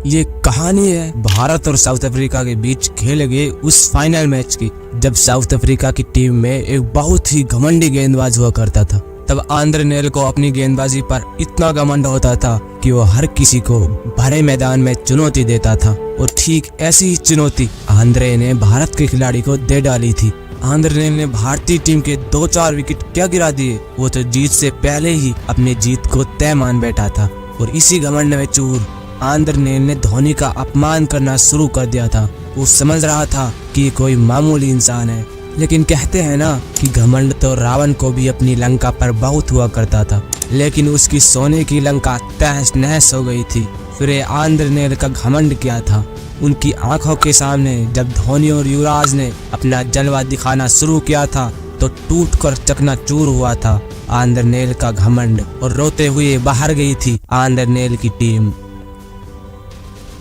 ये कहानी है भारत और साउथ अफ्रीका के बीच खेले गए उस फाइनल मैच की, जब साउथ अफ्रीका की टीम में एक बहुत ही घमंडी गेंदबाज हुआ करता था। तब आंद्रे नेल को अपनी गेंदबाजी पर इतना घमंड होता था कि वो हर किसी को भरे मैदान में चुनौती देता था। और ठीक ऐसी ही चुनौती आंद्रे ने भारत के खिलाड़ी को दे डाली थी। आंद्रे नेल ने भारतीय टीम के 2-4 विकेट क्या गिरा दिए, वो तो जीत से पहले ही अपनी जीत को तय मान बैठा था। और इसी घमंड में चूर आंद्रे नेल ने धोनी का अपमान करना शुरू कर दिया था। वो समझ रहा था कि ये कोई मामूली इंसान है, लेकिन कहते हैं ना कि घमंड तो रावण को भी अपनी लंका पर बहुत हुआ करता था, लेकिन उसकी सोने की लंका तहस नहस हो गई थी। फिर ये आंद्रे नेल का घमंड क्या था? उनकी आंखों के सामने जब धोनी और युवराज ने अपना जलवा दिखाना शुरू किया था तो टूटकर चकनाचूर हुआ था आंद्रे नेल का घमंड, और रोते हुए बाहर गई थी आंद्रे नेल की टीम।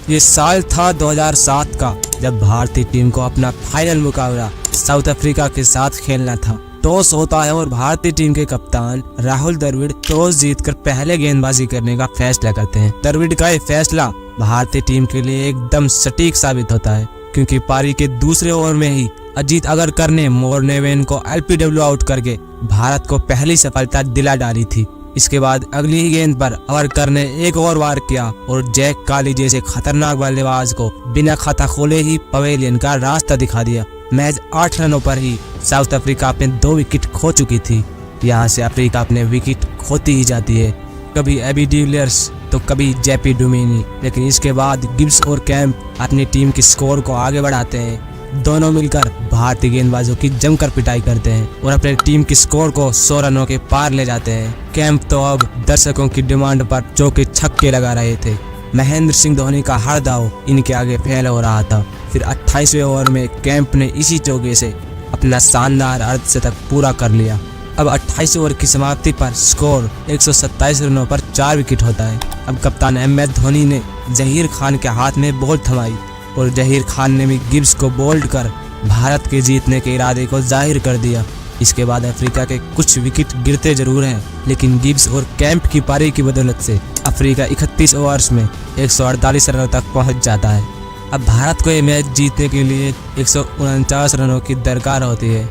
ये साल था 2007 का, जब भारतीय टीम को अपना फाइनल मुकाबला साउथ अफ्रीका के साथ खेलना था। टॉस होता है और भारतीय टीम के कप्तान राहुल द्रविड़ टॉस जीतकर पहले गेंदबाजी करने का फैसला करते हैं। द्रविड़ का ये फैसला भारतीय टीम के लिए एकदम सटीक साबित होता है, क्योंकि पारी के दूसरे ओवर में ही अजीत अगरकर ने मोर्नेवेन को एलपीडब्ल्यू आउट करके भारत को पहली सफलता दिला डाली थी। इसके बाद अगली ही गेंद पर अगरकर ने एक और वार किया और जैक काली जैसे खतरनाक बल्लेबाज को बिना खाता खोले ही पवेलियन का रास्ता दिखा दिया। मैच 8 रनों पर ही साउथ अफ्रीका अपने 2 विकेट खो चुकी थी। यहाँ से अफ्रीका अपने विकेट खोती ही जाती है, कभी एबी डिविलियर्स तो कभी जेपी डुमिनी। लेकिन इसके बाद गिब्स और कैंप अपनी टीम की स्कोर को आगे बढ़ाते हैं। दोनों मिलकर भारतीय गेंदबाजों की जमकर पिटाई करते हैं और अपने टीम की स्कोर को 100 रनों के पार ले जाते हैं। कैंप तो अब दर्शकों की डिमांड पर चौके छक्के लगा रहे थे। महेंद्र सिंह धोनी का हर दाव इनके आगे फेल हो रहा था। फिर 28वें ओवर में कैंप ने इसी चौके से अपना शानदार अर्धशतक पूरा कर लिया। अब 28 ओवर की समाप्ति पर स्कोर 127 रनों पर 4 विकेट होता है। अब कप्तान MS धोनी ने जहीर खान के हाथ में बॉल थमाई और जहीर खान ने भी गिब्स को बोल्ड कर भारत के जीतने के इरादे को जाहिर कर दिया। इसके बाद अफ्रीका के कुछ विकेट गिरते जरूर हैं, लेकिन गिब्स और कैंप की पारी की बदौलत से अफ्रीका 31 ओवर्स में 148 रनों तक पहुंच जाता है। अब भारत को ये मैच जीतने के लिए 149 रनों की दरकार होती है।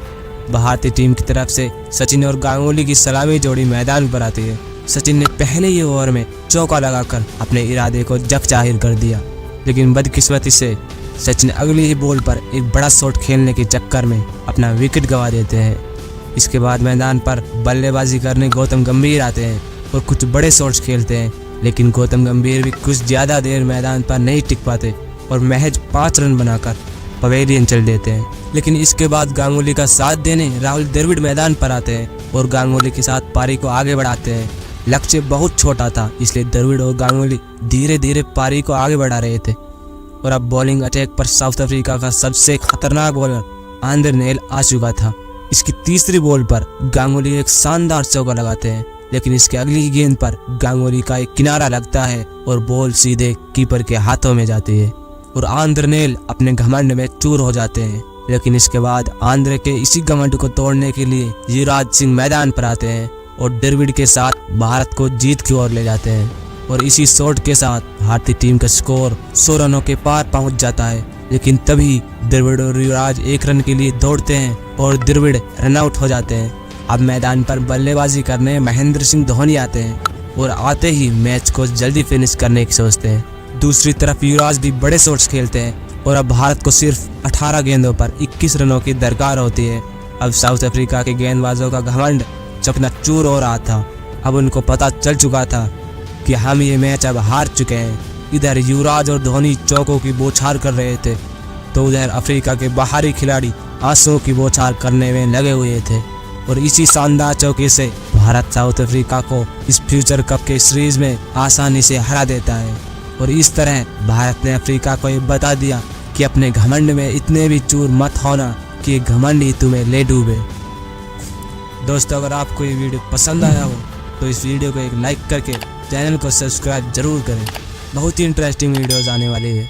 भारतीय टीम की तरफ से सचिन और गांगुली की सलामी जोड़ी मैदान पर आती है। सचिन ने पहले ही ओवर में चौका लगाकर अपने इरादे को जग जाहिर कर दिया, लेकिन बदकिस्मती से सचिन अगली ही बॉल पर एक बड़ा शॉट खेलने के चक्कर में अपना विकेट गंवा देते हैं। इसके बाद मैदान पर बल्लेबाजी करने गौतम गंभीर आते हैं और कुछ बड़े शॉट्स खेलते हैं, लेकिन गौतम गंभीर भी कुछ ज़्यादा देर मैदान पर नहीं टिक पाते और महज 5 रन बनाकर पवेलियन चल देते हैं। लेकिन इसके बाद गांगुली का साथ देने राहुल द्रविड़ मैदान पर आते हैं और गांगुली के साथ पारी को आगे बढ़ाते हैं। लक्ष्य बहुत छोटा था, इसलिए द्रविड़ और गांगुली धीरे धीरे पारी को आगे बढ़ा रहे थे। और अब बॉलिंग अटैक पर साउथ अफ्रीका का सबसे खतरनाक बॉलर आंद्रे नेल आ चुका था। इसकी तीसरी बॉल पर गांगुली एक शानदार चौका लगाते हैं, लेकिन इसके अगली ही गेंद पर गांगुली का एक किनारा लगता है और बॉल सीधे कीपर के हाथों में जाती है और आंद्रे नेल अपने घमंड में चूर हो जाते हैं। लेकिन इसके बाद आंद्रे के इसी घमंड को तोड़ने के लिए युवराज सिंह मैदान पर आते हैं और द्रविड़ के साथ भारत को जीत की ओर ले जाते हैं। और इसी शॉट के साथ भारतीय टीम का स्कोर 100 रनों के पार पहुंच जाता है। लेकिन तभी द्रविड़ और युवराज 1 रन के लिए दौड़ते हैं और द्रविड़ रन आउट हो जाते हैं। अब मैदान पर बल्लेबाजी करने महेंद्र सिंह धोनी आते हैं और आते ही मैच को जल्दी फिनिश करने की सोचते हैं। दूसरी तरफ युवराज भी बड़े शॉट्स खेलते हैं और अब भारत को सिर्फ 18 गेंदों पर 21 रनों की दरकार होती है। अब साउथ अफ्रीका के गेंदबाजों का घमंड चकनाचूर हो रहा था। अब उनको पता चल चुका था कि हम ये मैच अब हार चुके हैं। इधर युवराज और धोनी चौकों की बौछार कर रहे थे, तो उधर अफ्रीका के बाहरी खिलाड़ी आंसुओं की बौछार करने में लगे हुए थे। और इसी शानदार चौके से भारत साउथ अफ्रीका को इस फ्यूचर कप के सीरीज में आसानी से हरा देता है। और इस तरह भारत ने अफ्रीका को ये बता दिया कि अपने घमंड में इतने भी चूर मत होना कि घमंड ही तुम्हें ले डूबे। दोस्तों, अगर आपको ये वीडियो पसंद आया हो तो इस वीडियो को एक लाइक करके चैनल को सब्सक्राइब जरूर करें। बहुत ही इंटरेस्टिंग वीडियोस आने वाली है।